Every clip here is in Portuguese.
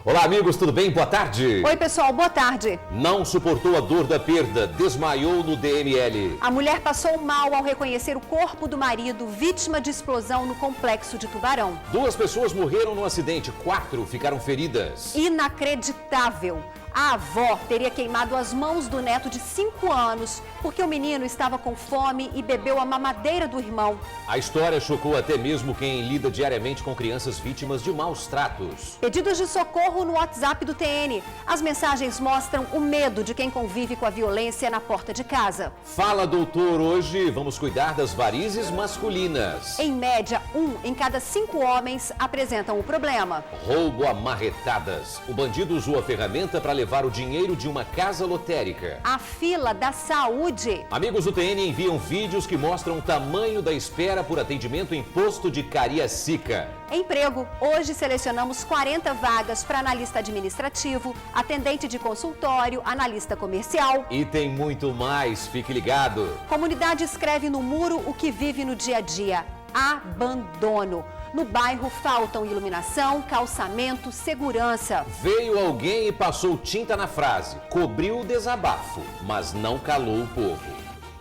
Olá, amigos, tudo bem? Boa tarde. Oi, pessoal, boa tarde. Não suportou a dor da perda, desmaiou no DML. A mulher passou mal ao reconhecer o corpo do marido, vítima de explosão no complexo de Tubarão. 2 pessoas morreram no acidente, 4 ficaram feridas. Inacreditável. A avó teria queimado as mãos do neto de 5 anos porque o menino estava com fome e bebeu a mamadeira do irmão. A história chocou até mesmo quem lida diariamente com crianças vítimas de maus tratos. Pedidos de socorro no WhatsApp do TN. As mensagens mostram o medo de quem convive com a violência na porta de casa. Fala, doutor, hoje vamos cuidar das varizes masculinas. Em média, 1 em cada 5 homens apresentam o problema. Roubo a marretadas. O bandido usou a ferramenta para levar o dinheiro de uma casa lotérica. A fila da saúde. Amigos do TN enviam vídeos que mostram o tamanho da espera por atendimento em posto de Cariacica. Emprego. Hoje selecionamos 40 vagas para analista administrativo, atendente de consultório, analista comercial. E tem muito mais, fique ligado. Comunidade escreve no muro o que vive no dia a dia. Abandono. No bairro faltam iluminação, calçamento, segurança. Veio alguém e passou tinta na frase. Cobriu o desabafo, mas não calou o povo.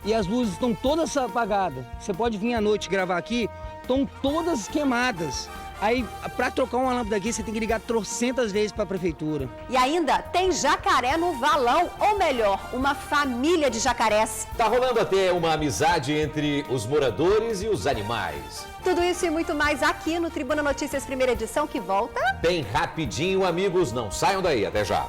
E as luzes estão todas apagadas. Você pode vir à noite gravar aqui, estão todas queimadas. Aí, para trocar uma lâmpada aqui, você tem que ligar trocentas vezes para a prefeitura. E ainda tem jacaré no valão, ou melhor, uma família de jacarés. Tá rolando até uma amizade entre os moradores e os animais. Tudo isso e muito mais aqui no Tribuna Notícias, primeira edição, que volta bem rapidinho, amigos. Não saiam daí, até já.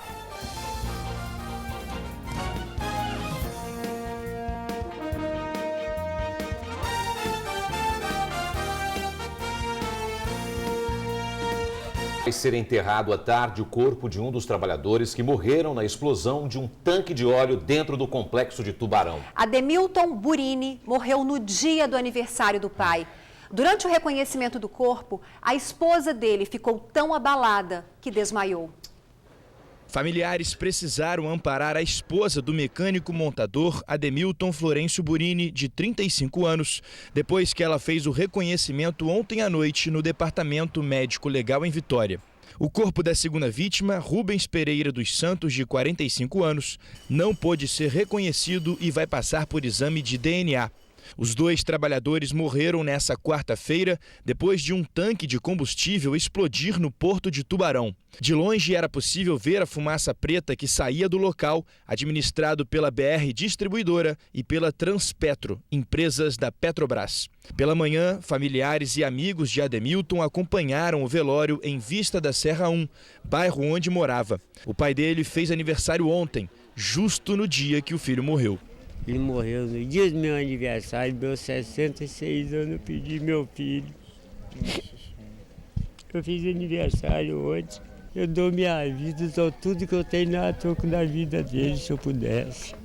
Vai ser enterrado à tarde o corpo de um dos trabalhadores que morreram na explosão de um tanque de óleo dentro do complexo de Tubarão. Ademilton Burini morreu no dia do aniversário do pai. Durante o reconhecimento do corpo, a esposa dele ficou tão abalada que desmaiou. Familiares precisaram amparar a esposa do mecânico montador Ademilton Florencio Burini, de 35 anos, depois que ela fez o reconhecimento ontem à noite no Departamento Médico Legal em Vitória. O corpo da segunda vítima, Rubens Pereira dos Santos, de 45 anos, não pôde ser reconhecido e vai passar por exame de DNA. Os 2 trabalhadores morreram nessa quarta-feira depois de um tanque de combustível explodir no porto de Tubarão. De longe era possível ver a fumaça preta que saía do local, administrado pela BR Distribuidora e pela Transpetro, empresas da Petrobras. Pela manhã, familiares e amigos de Ademilton acompanharam o velório em Vista da Serra 1, bairro onde morava. O pai dele fez aniversário ontem, justo no dia que o filho morreu. Ele morreu no dia do meu aniversário, meus 66 anos, eu pedi meu filho. Eu fiz aniversário ontem, eu dou minha vida, dou tudo que eu tenho na troco da vida dele, se eu pudesse.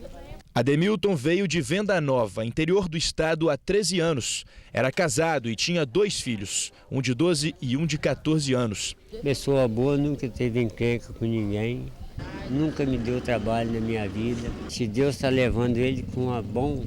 Ademilton veio de Venda Nova, interior do estado, há 13 anos. Era casado e tinha 2 filhos, um de 12 e um de 14 anos. Pessoa boa, nunca teve encrenca com ninguém. Nunca me deu trabalho na minha vida. Se Deus está levando ele com um bom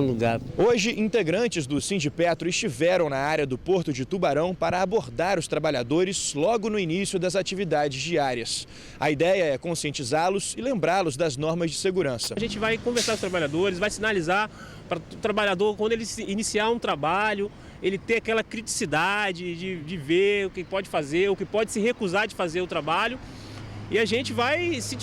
lugar. Hoje, integrantes do Sindipetro estiveram na área do Porto de Tubarão para abordar os trabalhadores logo no início das atividades diárias. A ideia é conscientizá-los e lembrá-los das normas de segurança. A gente vai conversar com os trabalhadores, vai sinalizar para o trabalhador, quando ele iniciar um trabalho, ele ter aquela criticidade de ver o que pode fazer, o que pode se recusar de fazer o trabalho. E a gente vai, se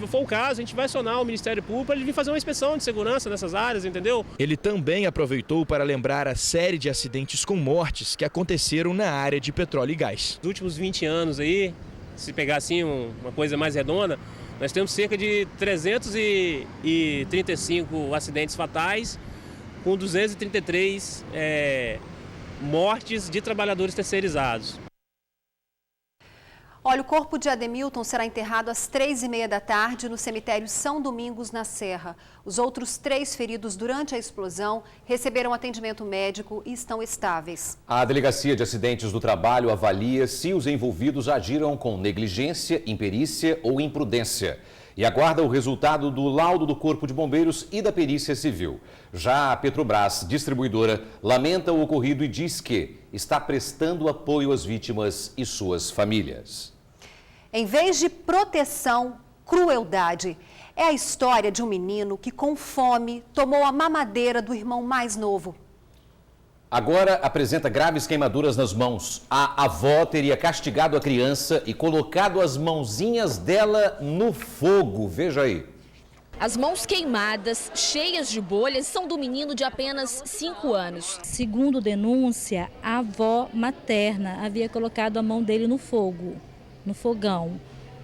for o caso, a gente vai acionar o Ministério Público para ele vir fazer uma inspeção de segurança nessas áreas, entendeu? Ele também aproveitou para lembrar a série de acidentes com mortes que aconteceram na área de petróleo e gás. Nos últimos 20 anos aí, se pegar assim uma coisa mais redonda, nós temos cerca de 335 acidentes fatais, com 233 mortes de trabalhadores terceirizados. Olha, o corpo de Ademilton será enterrado às 3h30 da tarde no cemitério São Domingos, na Serra. Os outros 3 feridos durante a explosão receberam atendimento médico e estão estáveis. A Delegacia de Acidentes do Trabalho avalia se os envolvidos agiram com negligência, imperícia ou imprudência e aguarda o resultado do laudo do Corpo de Bombeiros e da Perícia Civil. Já a Petrobras, distribuidora, lamenta o ocorrido e diz que está prestando apoio às vítimas e suas famílias. Em vez de proteção, crueldade. É a história de um menino que, com fome, tomou a mamadeira do irmão mais novo. Agora apresenta graves queimaduras nas mãos. A avó teria castigado a criança e colocado as mãozinhas dela no fogo. Veja aí. As mãos queimadas, cheias de bolhas, são do menino de apenas 5 anos. Segundo denúncia, a avó materna havia colocado a mão dele no fogo, no fogão,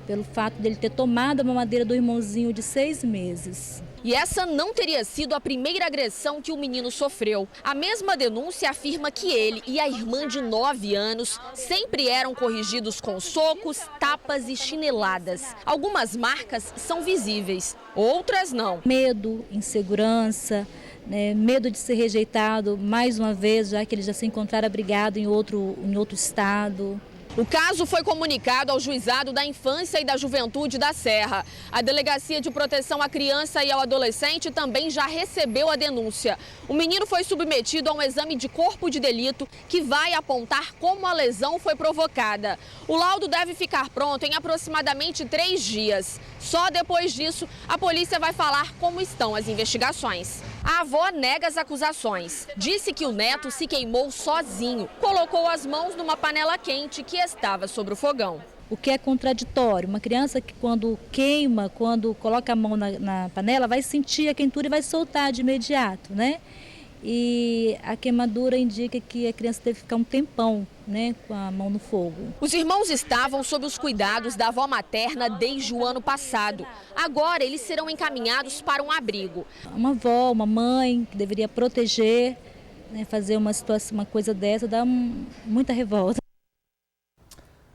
pelo fato dele ter tomado a mamadeira do irmãozinho de 6 meses. E essa não teria sido a primeira agressão que o menino sofreu. A mesma denúncia afirma que ele e a irmã de 9 anos sempre eram corrigidos com socos, tapas e chineladas. Algumas marcas são visíveis, outras não. Medo, insegurança, né, medo de ser rejeitado mais uma vez, já que ele já se encontrara abrigado em outro estado. O caso foi comunicado ao Juizado da Infância e da Juventude da Serra. A Delegacia de Proteção à Criança e ao Adolescente também já recebeu a denúncia. O menino foi submetido a um exame de corpo de delito que vai apontar como a lesão foi provocada. O laudo deve ficar pronto em aproximadamente 3 dias. Só depois disso, a polícia vai falar como estão as investigações. A avó nega as acusações. Disse que o neto se queimou sozinho. Colocou as mãos numa panela quente que estava sobre o fogão. O que é contraditório. Uma criança que quando queima, quando coloca a mão na panela, vai sentir a quentura e vai soltar de imediato, né? E a queimadura indica que a criança teve que ficar um tempão, né, com a mão no fogo. Os irmãos estavam sob os cuidados da avó materna desde o ano passado. Agora eles serão encaminhados para um abrigo. Uma avó, uma mãe que deveria proteger, né, fazer uma coisa dessa dá muita revolta.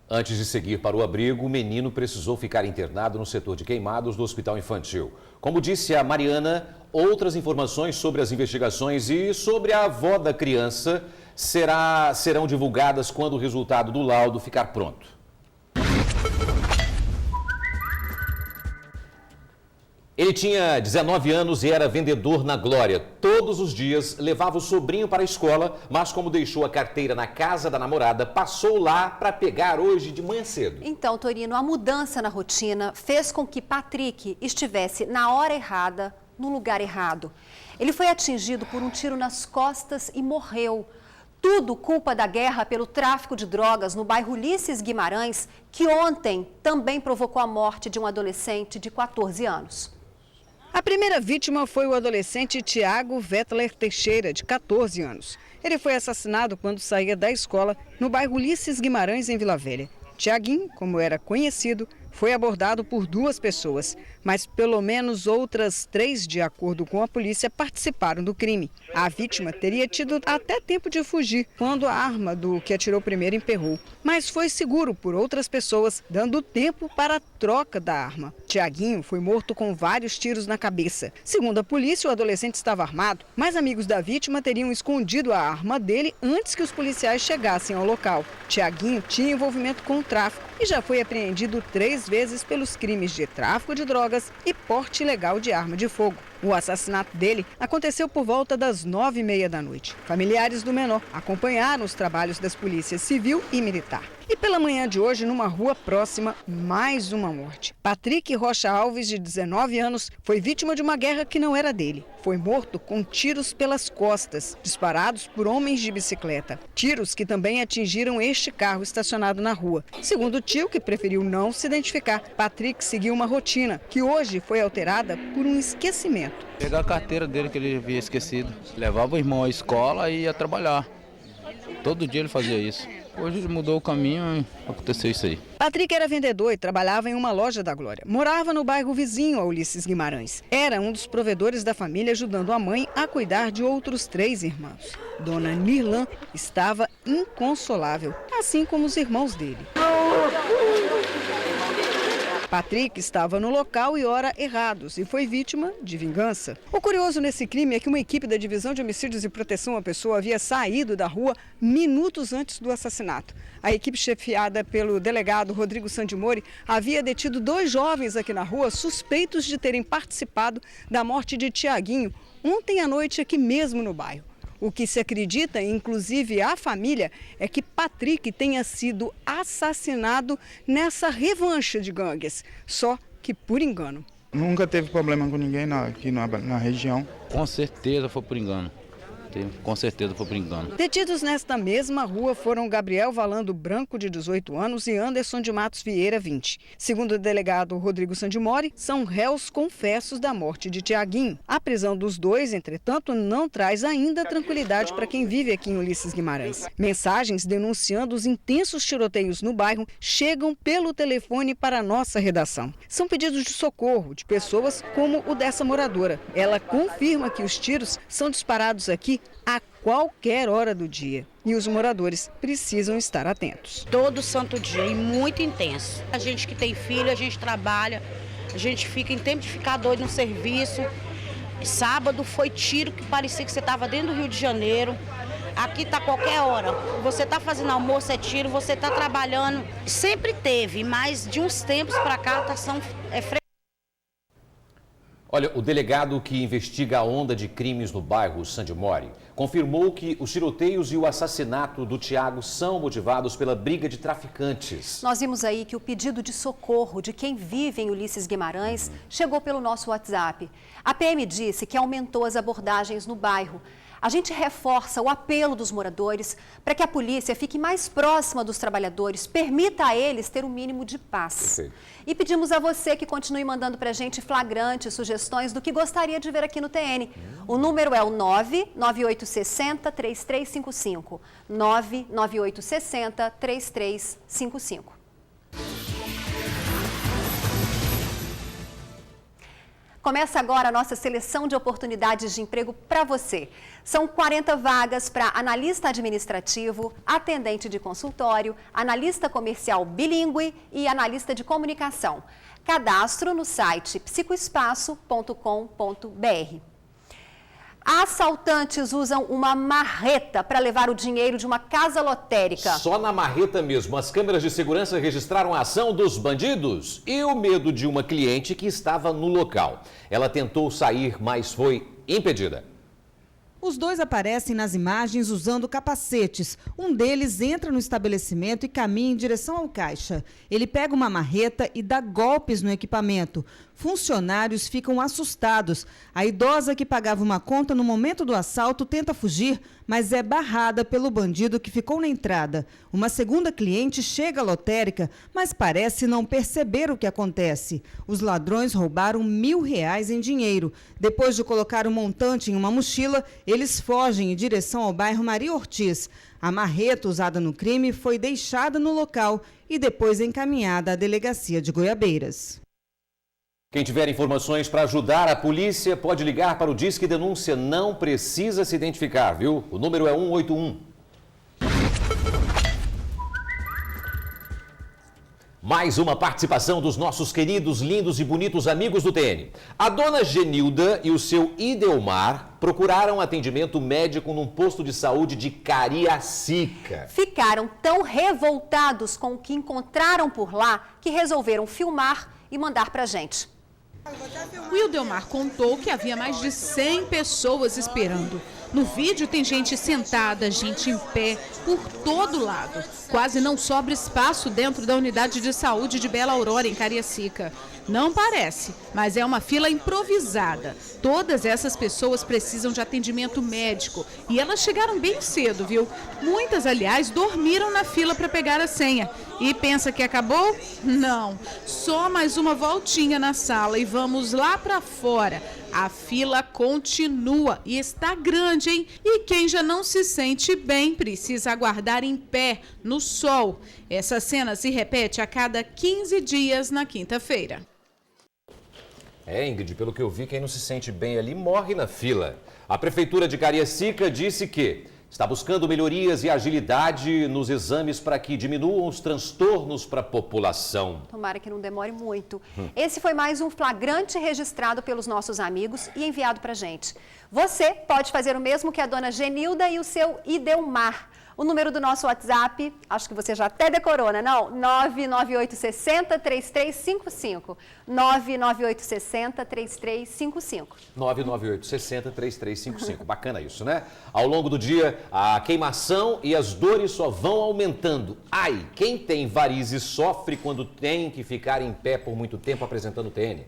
Antes de seguir para o abrigo, o menino precisou ficar internado no setor de queimados do Hospital Infantil. Como disse a Mariana, outras informações sobre as investigações e sobre a avó da criança serão divulgadas quando o resultado do laudo ficar pronto. Ele tinha 19 anos e era vendedor na Glória. Todos os dias levava o sobrinho para a escola, mas como deixou a carteira na casa da namorada, passou lá para pegar hoje de manhã cedo. Então, Torino, a mudança na rotina fez com que Patrick estivesse na hora errada, no lugar errado. Ele foi atingido por um tiro nas costas e morreu. Tudo culpa da guerra pelo tráfico de drogas no bairro Ulisses Guimarães, que ontem também provocou a morte de um adolescente de 14 anos. A primeira vítima foi o adolescente Tiago Vettler Teixeira, de 14 anos. Ele foi assassinado quando saía da escola no bairro Ulisses Guimarães, em Vila Velha. Tiaguinho, como era conhecido, foi abordado por 2 pessoas, mas pelo menos outras 3, de acordo com a polícia, participaram do crime. A vítima teria tido até tempo de fugir quando a arma do que atirou primeiro emperrou, mas foi seguro por outras pessoas, dando tempo para a troca da arma. Tiaguinho foi morto com vários tiros na cabeça. Segundo a polícia, o adolescente estava armado, mas amigos da vítima teriam escondido a arma dele antes que os policiais chegassem ao local. Tiaguinho tinha envolvimento com o tráfico e já foi apreendido 3 vezes pelos crimes de tráfico de drogas e porte ilegal de arma de fogo. O assassinato dele aconteceu por volta das 9h30 da noite. Familiares do menor acompanharam os trabalhos das polícias civil e militar. E pela manhã de hoje, numa rua próxima, mais uma morte. Patrick Rocha Alves, de 19 anos, foi vítima de uma guerra que não era dele. Foi morto com tiros pelas costas, disparados por homens de bicicleta. Tiros que também atingiram este carro estacionado na rua. Segundo o tio, que preferiu não se identificar, Patrick seguiu uma rotina que hoje foi alterada por um esquecimento. Pegar a carteira dele que ele havia esquecido. Levava o irmão à escola e ia trabalhar. Todo dia ele fazia isso. Hoje ele mudou o caminho e aconteceu isso aí. Patrick era vendedor e trabalhava em uma loja da Glória. Morava no bairro vizinho a Ulisses Guimarães. Era um dos provedores da família, ajudando a mãe a cuidar de outros 3 irmãos. Dona Nirlan estava inconsolável, assim como os irmãos dele. Patrick estava no local e hora errados e foi vítima de vingança. O curioso nesse crime é que uma equipe da Divisão de Homicídios e Proteção à Pessoa havia saído da rua minutos antes do assassinato. A equipe chefiada pelo delegado Rodrigo Sandimori havia detido 2 jovens aqui na rua suspeitos de terem participado da morte de Tiaguinho ontem à noite aqui mesmo no bairro. O que se acredita, inclusive a família, é que Patrick tenha sido assassinado nessa revanche de gangues, só que por engano. Nunca teve problema com ninguém aqui na região. Com certeza foi por engano. Com certeza foi por engano. Detidos nesta mesma rua foram Gabriel Valando Branco, de 18 anos, e Anderson de Matos Vieira, 20. Segundo o delegado Rodrigo Sandimori, são réus confessos da morte de Tiaguinho. A prisão dos dois, entretanto, não traz ainda tranquilidade para quem vive aqui em Ulisses Guimarães. Mensagens denunciando os intensos tiroteios no bairro chegam pelo telefone para a nossa redação. São pedidos de socorro de pessoas como o dessa moradora. Ela confirma que os tiros são disparados aqui a qualquer hora do dia. E os moradores precisam estar atentos. Todo santo dia e muito intenso. A gente que tem filho, a gente trabalha, a gente fica em tempo de ficar doido no serviço. Sábado foi tiro que parecia que você estava dentro do Rio de Janeiro. Aqui está qualquer hora. Você está fazendo almoço, é tiro, você está trabalhando. Sempre teve, mas de uns tempos para cá é frequente. Olha, o delegado que investiga a onda de crimes no bairro Sandimori confirmou que os tiroteios e o assassinato do Tiago são motivados pela briga de traficantes. Nós vimos aí que o pedido de socorro de quem vive em Ulisses Guimarães chegou pelo nosso WhatsApp. A PM disse que aumentou as abordagens no bairro. A gente reforça o apelo dos moradores para que a polícia fique mais próxima dos trabalhadores, permita a eles ter o mínimo de paz. Perfeito. E pedimos a você que continue mandando para a gente flagrantes, sugestões do que gostaria de ver aqui no TN. O número é o 99860-3355. 99860-3355. Começa agora a nossa seleção de oportunidades de emprego para você. São 40 vagas para analista administrativo, atendente de consultório, analista comercial bilíngue e analista de comunicação. Cadastro no site psicoespaço.com.br. Assaltantes usam uma marreta para levar o dinheiro de uma casa lotérica. Só na marreta mesmo, as câmeras de segurança registraram a ação dos bandidos e o medo de uma cliente que estava no local. Ela tentou sair, mas foi impedida. Os dois aparecem nas imagens usando capacetes. Um deles entra no estabelecimento e caminha em direção ao caixa. Ele pega uma marreta e dá golpes no equipamento. Funcionários ficam assustados. A idosa que pagava uma conta no momento do assalto tenta fugir, mas é barrada pelo bandido que ficou na entrada. Uma segunda cliente chega à lotérica, mas parece não perceber o que acontece. Os ladrões roubaram R$1.000 em dinheiro. Depois de colocar o montante em uma mochila, eles fogem em direção ao bairro Maria Ortiz. A marreta usada no crime foi deixada no local e depois encaminhada à delegacia de Goiabeiras. Quem tiver informações para ajudar a polícia pode ligar para o Disque Denúncia. Não precisa se identificar, viu? O número é 181. Mais uma participação dos nossos queridos, lindos e bonitos amigos do TN. A dona Genilda e o seu Idelmar procuraram atendimento médico num posto de saúde de Cariacica. Ficaram tão revoltados com o que encontraram por lá que resolveram filmar e mandar pra gente. O Idelmar contou que havia mais de 100 pessoas esperando. No vídeo tem gente sentada, gente em pé, por todo lado. Quase não sobra espaço dentro da unidade de saúde de Bela Aurora, em Cariacica. Não parece, mas é uma fila improvisada. Todas essas pessoas precisam de atendimento médico e elas chegaram bem cedo, viu? Muitas, aliás, dormiram na fila para pegar a senha. E pensa que acabou? Não, só mais uma voltinha na sala e vamos lá para fora. A fila continua e está grande, hein? E quem já não se sente bem precisa aguardar em pé, no sol. Essa cena se repete a cada 15 dias na quinta-feira. Ingrid, pelo que eu vi, quem não se sente bem ali morre na fila. A Prefeitura de Cariacica disse que está buscando melhorias e agilidade nos exames para que diminuam os transtornos para a população. Tomara que não demore muito. Esse foi mais um flagrante registrado pelos nossos amigos e enviado para a gente. Você pode fazer o mesmo que a dona Genilda e o seu Idelmar. O número do nosso WhatsApp, acho que você já até decorou, né? Não? 99860-3355. 99860-3355. 99860-3355. Bacana isso, né? Ao longo do dia, a queimação e as dores só vão aumentando. Ai, quem tem varizes sofre quando tem que ficar em pé por muito tempo apresentando TN.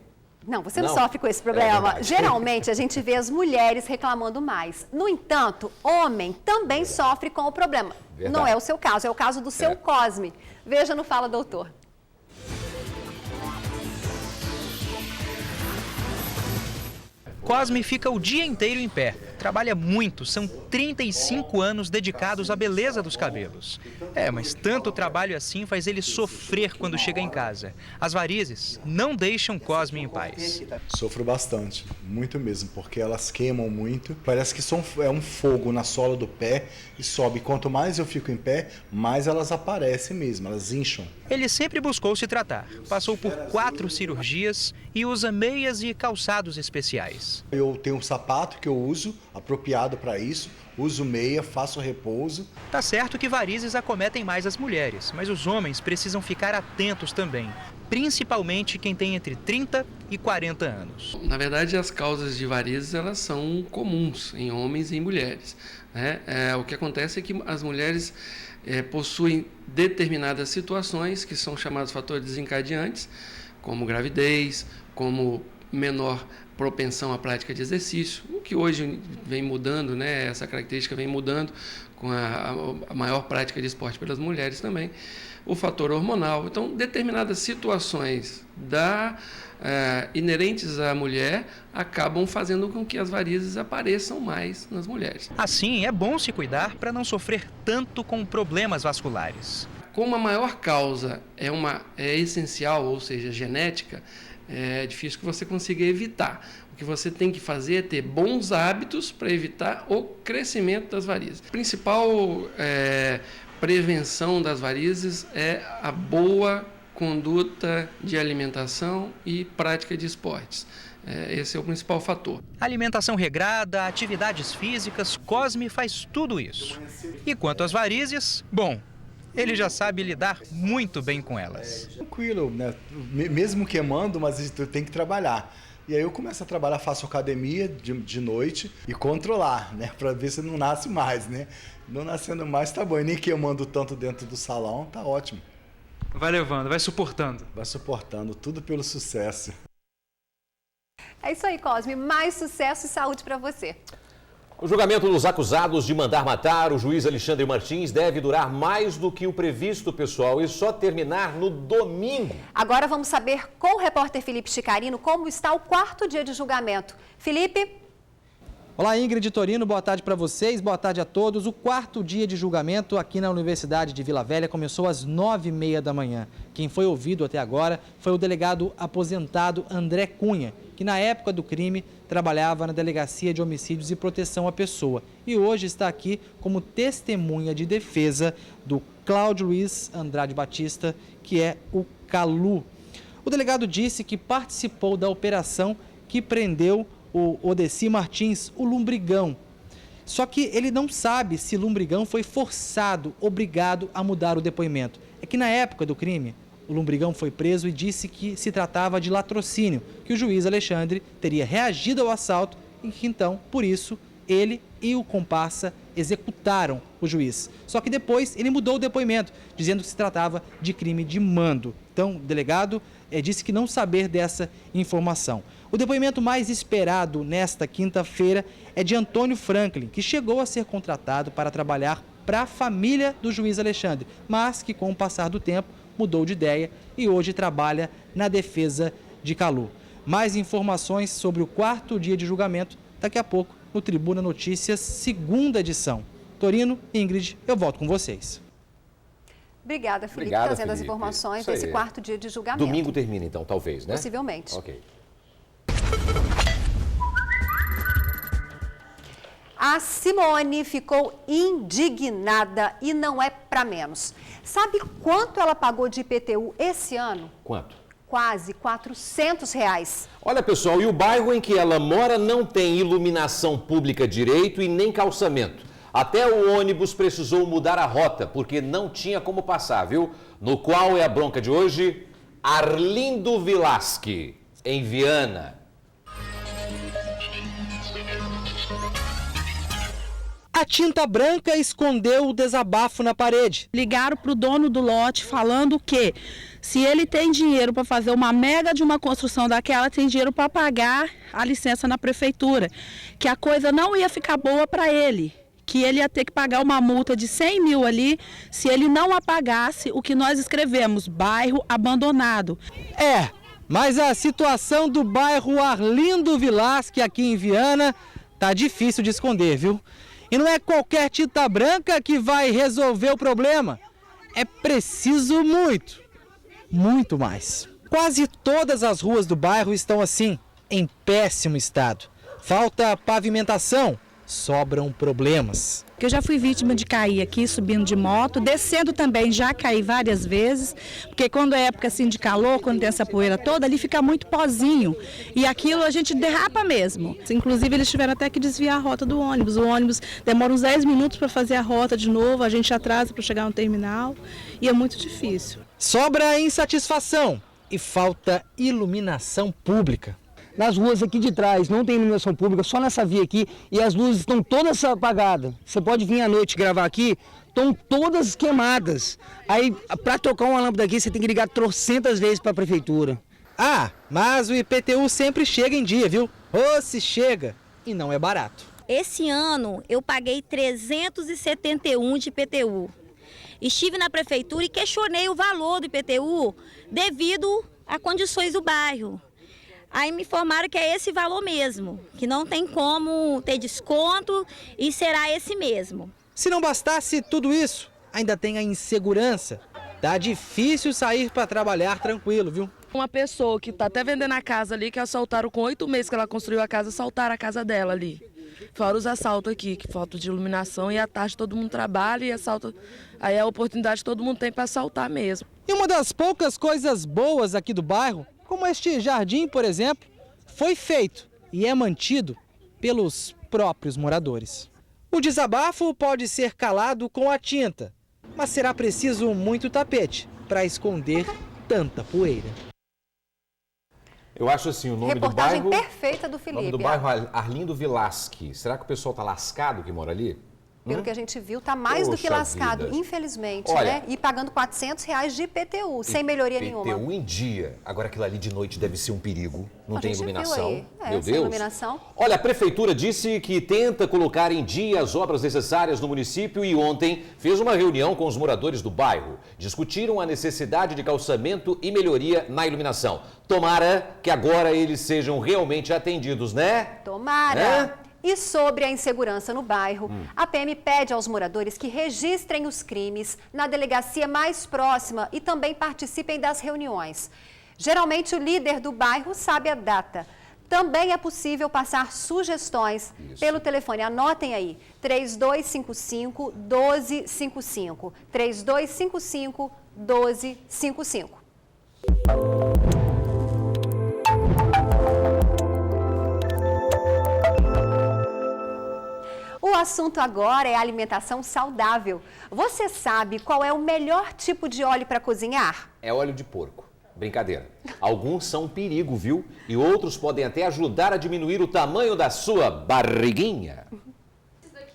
Não, você não sofre com esse problema. Geralmente, a gente vê as mulheres reclamando mais. No entanto, homem também sofre com o problema. Verdade. Não é o seu caso, é o caso do seu Cosme. Veja no Fala Doutor. Cosme fica o dia inteiro em pé. Trabalha muito, são 35 anos dedicados à beleza dos cabelos. Mas tanto trabalho assim faz ele sofrer quando chega em casa. As varizes não deixam Cosme em paz. Sofro bastante, muito mesmo, porque elas queimam muito. Parece que é um fogo na sola do pé e sobe. Quanto mais eu fico em pé, mais elas aparecem mesmo, elas incham. Ele sempre buscou se tratar. Passou por 4 cirurgias e usa meias e calçados especiais. Eu tenho um sapato que eu uso, apropriado para isso, uso meia, faço repouso. Tá certo que varizes acometem mais as mulheres, mas os homens precisam ficar atentos também, principalmente quem tem entre 30 e 40 anos. Na verdade, as causas de varizes elas são comuns em homens e em mulheres. O que acontece é que as mulheres possuem determinadas situações que são chamados fatores desencadeantes, como gravidez, como menor propensão à prática de exercício, o que hoje vem mudando, né? Essa característica vem mudando com a maior prática de esporte pelas mulheres também, o fator hormonal. Então, determinadas situações inerentes à mulher acabam fazendo com que as varizes apareçam mais nas mulheres. Assim, é bom se cuidar para não sofrer tanto com problemas vasculares. Como a maior causa é essencial, ou seja, genética, é difícil que você consiga evitar. O que você tem que fazer é ter bons hábitos para evitar o crescimento das varizes. A principal prevenção das varizes é a boa conduta de alimentação e prática de esportes. Esse é o principal fator. Alimentação regrada, atividades físicas, Cosme faz tudo isso. E quanto às varizes, bom, ele já sabe lidar muito bem com elas. Tranquilo, né? Mesmo queimando, mas tem que trabalhar. E aí eu começo a trabalhar, faço academia de noite e controlar, né? Para ver se não nasce mais, né? Não nascendo mais tá bom, e nem queimando tanto dentro do salão, tá ótimo. Vai levando, vai suportando. Vai suportando, tudo pelo sucesso. É isso aí, Cosme. Mais sucesso e saúde para você. O julgamento dos acusados de mandar matar o juiz Alexandre Martins deve durar mais do que o previsto, pessoal, e só terminar no domingo. Agora vamos saber com o repórter Felipe Chicarino como está o 4º dia de julgamento. Felipe? Olá, Ingrid e Torino, boa tarde para vocês, boa tarde a todos. O 4º dia de julgamento aqui na Universidade de Vila Velha começou às 9h30 da manhã. Quem foi ouvido até agora foi o delegado aposentado André Cunha, que na época do crime trabalhava na Delegacia de Homicídios e Proteção à Pessoa e hoje está aqui como testemunha de defesa do Cláudio Luiz Andrade Batista, que é o Calu. O delegado disse que participou da operação que prendeu o Odeci Martins, o Lumbrigão. Só que ele não sabe se Lumbrigão foi forçado, obrigado a mudar o depoimento. É que na época do crime, o Lumbrigão foi preso e disse que se tratava de latrocínio, que o juiz Alexandre teria reagido ao assalto e que então, por isso, ele e o comparsa executaram o juiz. Só que depois ele mudou o depoimento, dizendo que se tratava de crime de mando. Então, o delegado disse que não saber dessa informação. O depoimento mais esperado nesta quinta-feira é de Antônio Franklin, que chegou a ser contratado para trabalhar para a família do juiz Alexandre, mas que com o passar do tempo mudou de ideia e hoje trabalha na defesa de Calu. Mais informações sobre o 4º dia de julgamento daqui a pouco no Tribuna Notícias, 2ª edição. Torino, Ingrid, eu volto com vocês. Obrigada, Felipe, Obrigado, trazendo Felipe. as informações desse 4º dia de julgamento. Domingo termina então, talvez, né? Possivelmente. Ok. A Simone ficou indignada e não é para menos. Sabe quanto ela pagou de IPTU esse ano? Quanto? Quase R$400. Olha, pessoal, e o bairro em que ela mora não tem iluminação pública direito e nem calçamento. Até o ônibus precisou mudar a rota, porque não tinha como passar, viu? No qual é a bronca de hoje? Arlindo Vilasque, em Viana. A tinta branca escondeu o desabafo na parede. Ligaram para o dono do lote falando que se ele tem dinheiro para fazer uma mega de uma construção daquela, tem dinheiro para pagar a licença na prefeitura. Que a coisa não ia ficar boa para ele. Que ele ia ter que pagar uma multa de 100 mil ali se ele não apagasse o que nós escrevemos, bairro abandonado. Mas a situação do bairro Arlindo Vilasque aqui em Viana tá difícil de esconder, viu? E não é qualquer tinta branca que vai resolver o problema. É preciso muito mais. Quase todas as ruas do bairro estão assim, em péssimo estado. Falta pavimentação, sobram problemas. Eu já fui vítima de cair aqui, subindo de moto, descendo também, já caí várias vezes, porque quando é época assim de calor, quando tem essa poeira toda, ali fica muito pozinho, e aquilo a gente derrapa mesmo. Inclusive eles tiveram até que desviar a rota do ônibus, o ônibus demora uns 10 minutos para fazer a rota de novo, a gente atrasa para chegar no terminal, e é muito difícil. Sobra insatisfação e falta iluminação pública. Nas ruas aqui de trás não tem iluminação pública, só nessa via aqui, e as luzes estão todas apagadas. Você pode vir à noite gravar aqui, estão todas queimadas. Aí, para trocar uma lâmpada aqui, você tem que ligar 300 vezes para a prefeitura. Mas o IPTU sempre chega em dia, viu? Se chega, e não é barato. Esse ano eu paguei 371 de IPTU. Estive na prefeitura e questionei o valor do IPTU devido a condições do bairro. Aí me informaram que é esse valor mesmo, que não tem como ter desconto e será esse mesmo. Se não bastasse tudo isso, ainda tem a insegurança. Tá difícil sair para trabalhar tranquilo, viu? Uma pessoa que tá até vendendo a casa ali, que assaltaram com 8 meses que ela construiu a casa, assaltaram a casa dela ali. Fora os assaltos aqui, que falta de iluminação, e à tarde todo mundo trabalha e assalta. Aí é a oportunidade que todo mundo tem para assaltar mesmo. E uma das poucas coisas boas aqui do bairro, como este jardim, por exemplo, foi feito e é mantido pelos próprios moradores. O desabafo pode ser calado com a tinta, mas será preciso muito tapete para esconder tanta poeira. Eu acho assim, o nome Reportagem do bairro... perfeita do Felipe. O nome do bairro Arlindo Vilasque. Será que o pessoal está lascado que mora ali? Pelo que a gente viu, está mais do que lascado, infelizmente, né? E pagando R$400 de IPTU, sem melhoria nenhuma. IPTU em dia. Agora aquilo ali de noite deve ser um perigo. Não tem iluminação. Meu Deus. Iluminação. Olha, a prefeitura disse que tenta colocar em dia as obras necessárias no município e ontem fez uma reunião com os moradores do bairro. Discutiram a necessidade de calçamento e melhoria na iluminação. Tomara que agora eles sejam realmente atendidos, né? Tomara. E sobre a insegurança no bairro, a PM pede aos moradores que registrem os crimes na delegacia mais próxima e também participem das reuniões. Geralmente o líder do bairro sabe a data. Também é possível passar sugestões pelo telefone. Anotem aí, 3255-1255. 3255-1255. O assunto agora é alimentação saudável. Você sabe qual é o melhor tipo de óleo para cozinhar? É óleo de porco. Brincadeira. Alguns são um perigo, viu? E outros podem até ajudar a diminuir o tamanho da sua barriguinha.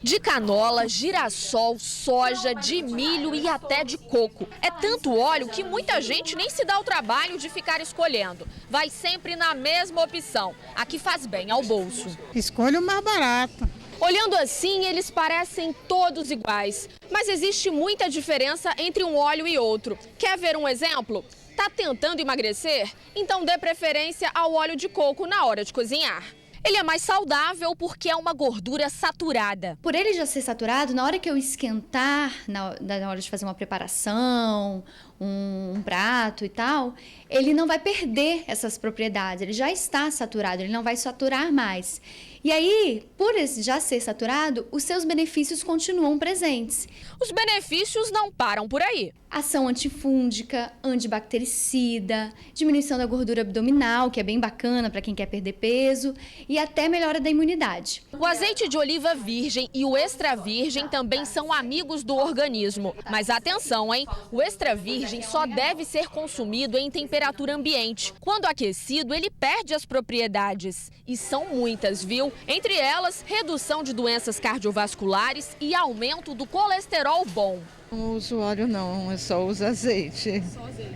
De canola, girassol, soja, de milho e até de coco. É tanto óleo que muita gente nem se dá o trabalho de ficar escolhendo. Vai sempre na mesma opção, a que faz bem ao bolso. Escolha o mais barato. Olhando assim, eles parecem todos iguais. Mas existe muita diferença entre um óleo e outro. Quer ver um exemplo? Tá tentando emagrecer? Então dê preferência ao óleo de coco na hora de cozinhar. Ele é mais saudável porque é uma gordura saturada. Por ele já ser saturado, na hora que eu esquentar, na hora de fazer uma preparação, um prato e tal, ele não vai perder essas propriedades, ele já está saturado, ele não vai saturar mais. E aí, por já ser saturado, os seus benefícios continuam presentes. Os benefícios não param por aí. Ação antifúngica, antibactericida, diminuição da gordura abdominal, que é bem bacana para quem quer perder peso, e até melhora da imunidade. O azeite de oliva virgem e o extra virgem também são amigos do organismo. Mas atenção, hein? O extra virgem só deve ser consumido em temperatura ambiente. Quando aquecido, ele perde as propriedades. E são muitas, viu? Entre elas, redução de doenças cardiovasculares e aumento do colesterol bom. Não uso óleo não, eu só uso azeite.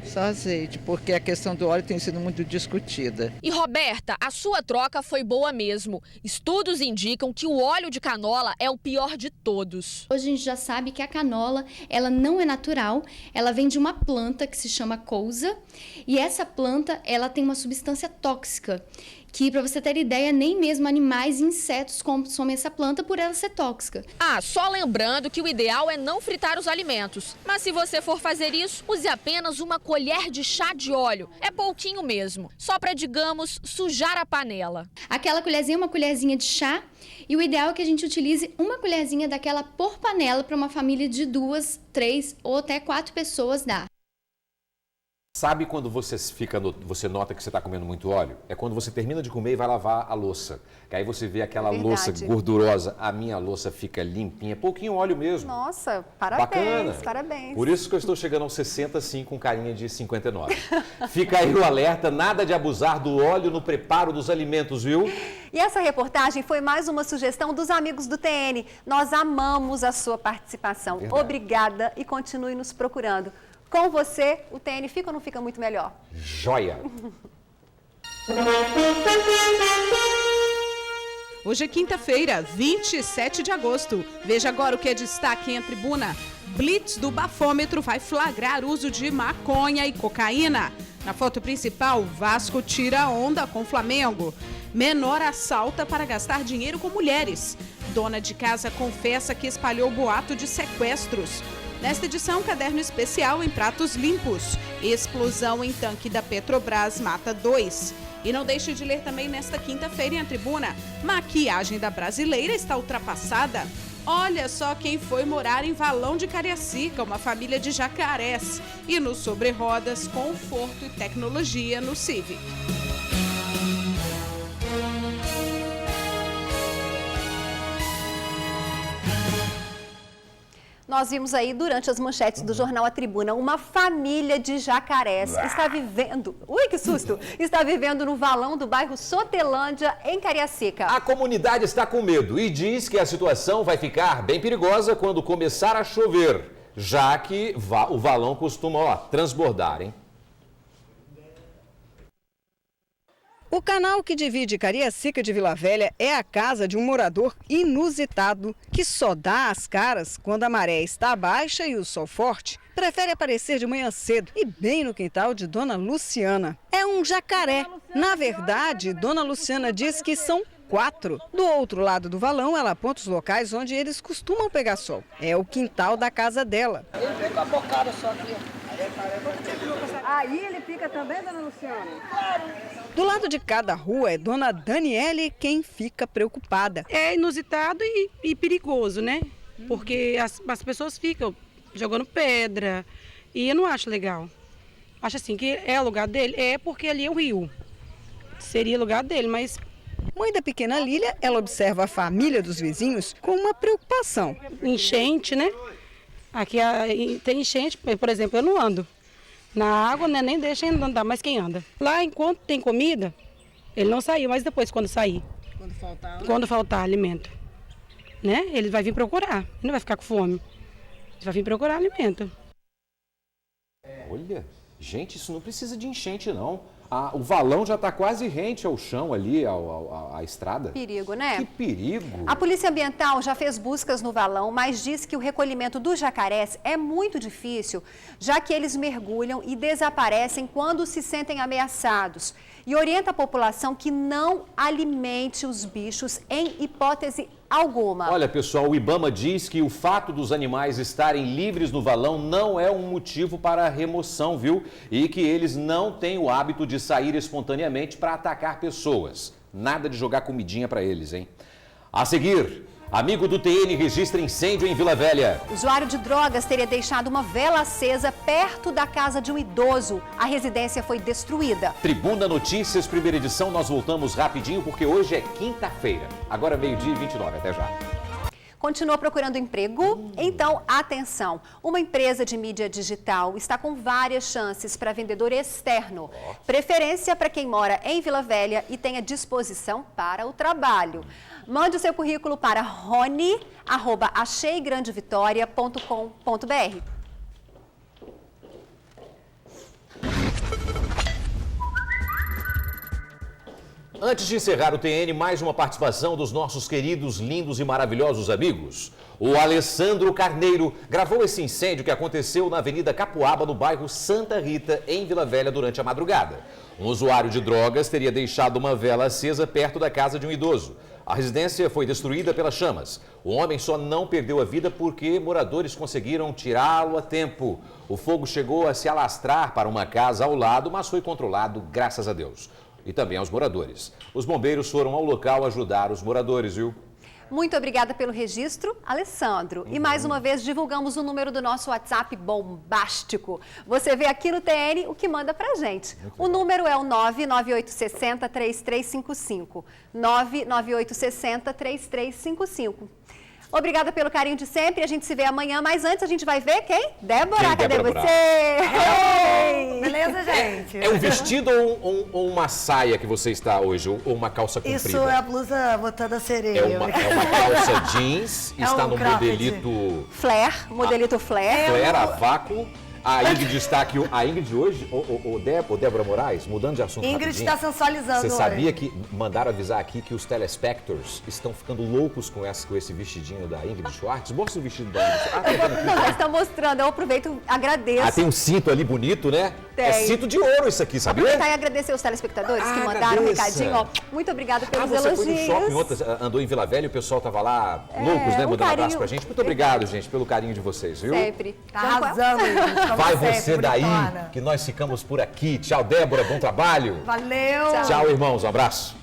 Só azeite, porque a questão do óleo tem sido muito discutida. E Roberta, a sua troca foi boa mesmo. Estudos indicam que o óleo de canola é o pior de todos. Hoje a gente já sabe que a canola, ela não é natural, ela vem de uma planta que se chama couza, e essa planta, ela tem uma substância tóxica, que, para você ter ideia, nem mesmo animais e insetos consomem essa planta por ela ser tóxica. Só lembrando que o ideal é não fritar os alimentos. Mas se você for fazer isso, use apenas uma colher de chá de óleo. É pouquinho mesmo, só para, digamos, sujar a panela. Aquela colherzinha é uma colherzinha de chá, e o ideal é que a gente utilize uma colherzinha daquela por panela para uma família de 2, 3 ou até 4 pessoas dá. Sabe quando você nota que você está comendo muito óleo? É quando você termina de comer e vai lavar a louça. Que aí você vê aquela louça gordurosa. A minha louça fica limpinha, pouquinho óleo mesmo. Nossa, parabéns, bacana. Parabéns. Por isso que eu estou chegando aos 60, sim, com carinha de 59. Fica aí o alerta, nada de abusar do óleo no preparo dos alimentos, viu? E essa reportagem foi mais uma sugestão dos amigos do TN. Nós amamos a sua participação. Verdade. Obrigada e continue nos procurando. Com você, o TN fica ou não fica muito melhor? Joia! Hoje é quinta-feira, 27 de agosto. Veja agora o que é destaque em tribuna. Blitz do bafômetro vai flagrar uso de maconha e cocaína. Na foto principal, Vasco tira onda com Flamengo. Menor assalta para gastar dinheiro com mulheres. Dona de casa confessa que espalhou boato de sequestros. Nesta edição, caderno especial em pratos limpos. Explosão em tanque da Petrobras mata 2. E não deixe de ler também nesta quinta-feira em A Tribuna. Maquiagem da brasileira está ultrapassada. Olha só quem foi morar em Valão de Cariacica, uma família de jacarés. E no Sobre Rodas, conforto e tecnologia no Civic. Nós vimos aí, durante as manchetes do jornal A Tribuna, uma família de jacarés está vivendo... Ui, que susto! Está vivendo no valão do bairro Sotelândia, em Cariacica. A comunidade está com medo e diz que a situação vai ficar bem perigosa quando começar a chover, já que o valão costuma transbordar, hein? O canal que divide Cariacica de Vila Velha é a casa de um morador inusitado que só dá as caras quando a maré está baixa e o sol forte. Prefere aparecer de manhã cedo e bem no quintal de Dona Luciana. É um jacaré. Na verdade, Dona Luciana diz que são 4. Do outro lado do valão, ela aponta os locais onde eles costumam pegar sol. É o quintal da casa dela. Ele fica bocado só aqui. Aí ele fica também, Dona Luciana? Do lado de cada rua é Dona Daniele quem fica preocupada. É inusitado e perigoso, né? Porque as pessoas ficam jogando pedra e eu não acho legal. Acho assim que é o lugar dele, é porque ali é o rio. Seria lugar dele, mas... Mãe da pequena Lília, ela observa a família dos vizinhos com uma preocupação. Enchente, né? Aqui tem enchente, por exemplo, eu não ando. Na água, né, nem deixa andar, mas quem anda? Lá, enquanto tem comida, ele não saiu, mas depois, quando sair. Quando faltar alimento. Né? Ele vai vir procurar, ele não vai ficar com fome. Ele vai vir procurar alimento. Olha, gente, isso não precisa de enchente, não. O valão já está quase rente ao chão ali, à estrada. Perigo, né? Que perigo. A Polícia Ambiental já fez buscas no valão, mas diz que o recolhimento dos jacarés é muito difícil, já que eles mergulham e desaparecem quando se sentem ameaçados. E orienta a população que não alimente os bichos em hipótese alguma. Olha, pessoal, o Ibama diz que o fato dos animais estarem livres no valão não é um motivo para a remoção, viu? E que eles não têm o hábito de sair espontaneamente para atacar pessoas. Nada de jogar comidinha para eles, hein? A seguir, amigo do TN registra incêndio em Vila Velha. Usuário de drogas teria deixado uma vela acesa perto da casa de um idoso. A residência foi destruída. Tribuna Notícias, primeira edição, nós voltamos rapidinho porque hoje é quinta-feira. Agora 12h29, até já. Continua procurando emprego? Então, atenção! Uma empresa de mídia digital está com várias chances para vendedor externo. Preferência para quem mora em Vila Velha e tenha disposição para o trabalho. Mande o seu currículo para rony@acheigrandevitória.com.br. Antes de encerrar o TN, mais uma participação dos nossos queridos, lindos e maravilhosos amigos. O Alessandro Carneiro gravou esse incêndio que aconteceu na Avenida Capuaba, no bairro Santa Rita, em Vila Velha, durante a madrugada. Um usuário de drogas teria deixado uma vela acesa perto da casa de um idoso. A residência foi destruída pelas chamas. O homem só não perdeu a vida porque moradores conseguiram tirá-lo a tempo. O fogo chegou a se alastrar para uma casa ao lado, mas foi controlado, graças a Deus. E também aos moradores. Os bombeiros foram ao local ajudar os moradores, viu? Muito obrigada pelo registro, Alessandro. E mais uma vez divulgamos o número do nosso WhatsApp bombástico. Você vê aqui no TN o que manda pra gente. O número é o 99860-3355. 99860-3355. Obrigada pelo carinho de sempre. A gente se vê amanhã, mas antes a gente vai ver quem? Débora, cadê você? Beleza, gente? É um vestido ou uma saia que você está hoje? Ou uma calça comprida? Isso é a blusa botada sereia. É uma calça jeans, está no modelito... Flare, modelito flare. Flare, a vácuo. A Ingrid está aqui, a Ingrid hoje, o Débora Moraes, mudando de assunto Ingrid rapidinho. está sensualizando Você hoje. sabia que mandaram avisar aqui que os telespectadores estão ficando loucos com esse vestidinho da Ingrid Schwartz? Mostra o vestido da Ingrid Schwartz. Não, ela está mostrando, eu aproveito, agradeço. Tem um cinto ali bonito, né? Tem. É cinto de ouro isso aqui, sabia? Aproveitar e agradecer os telespectadores que mandaram um recadinho. Ó, muito obrigada pelos você elogios. foi no shopping ontem, andou em Vila Velha e o pessoal tava lá loucos, né? Mandando abraço pra gente. Muito obrigado, gente, pelo carinho de vocês, viu? Sempre. Tá arrasando, gente. Vai você daí, que nós ficamos por aqui. Tchau, Débora, bom trabalho. Valeu. Tchau, irmãos, um abraço.